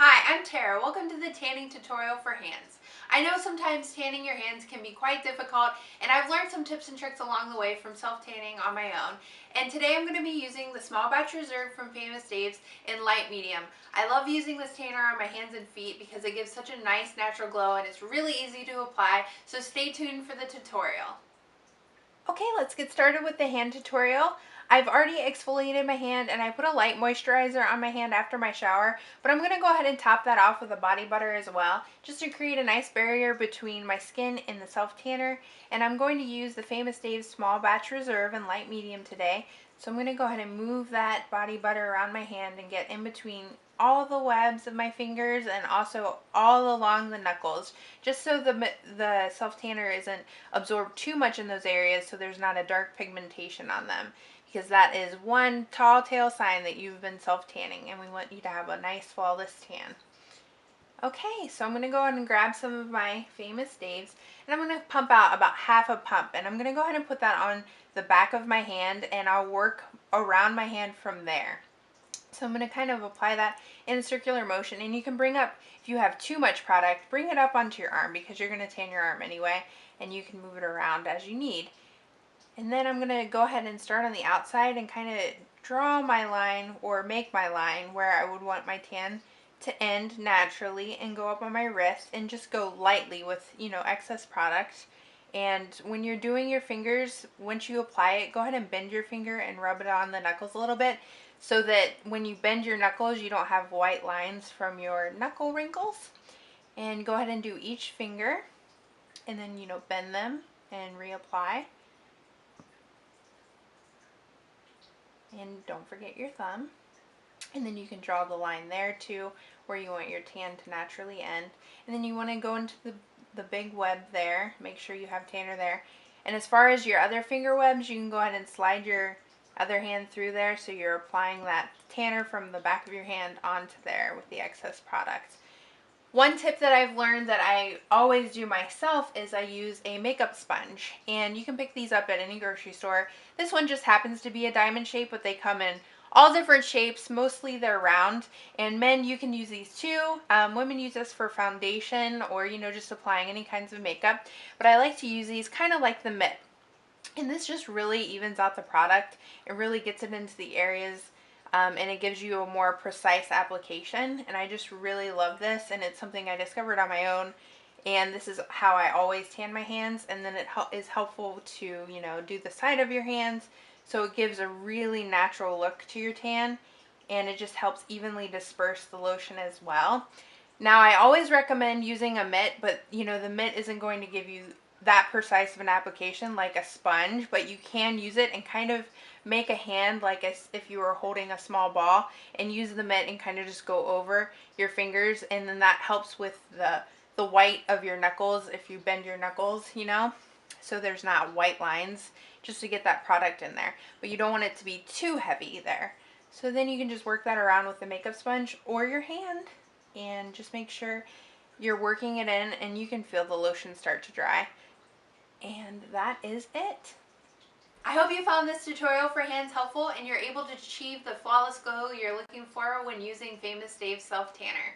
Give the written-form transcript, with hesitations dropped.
Hi, I'm Tara. Welcome to the tanning tutorial for hands. I know sometimes tanning your hands can be quite difficult, and I've learned some tips and tricks along the way from self-tanning on my own. And today I'm going to be using the Small Batch Reserve from Famous Dave's in light medium. I love using this tanner on my hands and feet because it gives such a nice natural glow and it's really easy to apply, so stay tuned for the tutorial. Okay, let's get started with the hand tutorial. I've already exfoliated my hand and I put a light moisturizer on my hand after my shower, but I'm going to go ahead and top that off with a body butter as well, just to create a nice barrier between my skin and the self-tanner. And I'm going to use the Famous Dave's Small Batch Reserve in light medium today. So I'm going to go ahead and move that body butter around my hand and get in between all the webs of my fingers and also all along the knuckles, just so the self-tanner isn't absorbed too much in those areas, so there's not a dark pigmentation on them, because that is one tall tale sign that you've been self-tanning, and we want you to have a nice flawless tan. Okay, so I'm going to go ahead and grab some of my Famous Dave's, and I'm going to pump out about half a pump, and I'm going to go ahead and put that on the back of my hand, and I'll work around my hand from there. So I'm going to kind of apply that in a circular motion, and you can bring up, if you have too much product, bring it up onto your arm because you're going to tan your arm anyway, and you can move it around as you need. And then I'm going to go ahead and start on the outside and kind of draw my line, or make my line where I would want my tan to end naturally, and go up on my wrist and just go lightly with, excess product. And when you're doing your fingers, once you apply it, go ahead and bend your finger and rub it on the knuckles a little bit, so that when you bend your knuckles, you don't have white lines from your knuckle wrinkles. And go ahead and do each finger, and then, bend them and reapply. And don't forget your thumb. And then you can draw the line there too, where you want your tan to naturally end. And then you want to go into the big web there. Make sure you have tanner there. And as far as your other finger webs, you can go ahead and slide your other hand through there, so you're applying that tanner from the back of your hand onto there with the excess product. One tip that I've learned that I always do myself is I use a makeup sponge, and you can pick these up at any grocery store. This one just happens to be a diamond shape, but they come in all different shapes. Mostly they're round, and men, you can use these too. Women use this for foundation or, just applying any kinds of makeup, but I like to use these kind of like the mitt. And this just really evens out the product. It really gets it into the areas, and it gives you a more precise application. And I just really love this, and it's something I discovered on my own. And this is how I always tan my hands. And then it is helpful to, do the side of your hands. So it gives a really natural look to your tan, and it just helps evenly disperse the lotion as well. Now, I always recommend using a mitt, but the mitt isn't going to give you that precise of an application like a sponge, but you can use it and kind of make a hand like as if you were holding a small ball, and use the mitt and kind of just go over your fingers, and then that helps with the white of your knuckles if you bend your knuckles, so there's not white lines, just to get that product in there. But you don't want it to be too heavy there. So then you can just work that around with the makeup sponge or your hand, and just make sure you're working it in, and you can feel the lotion start to dry. And that is it. I hope you found this tutorial for hands helpful, and you're able to achieve the flawless glow you're looking for when using Famous Dave's Self Tanner.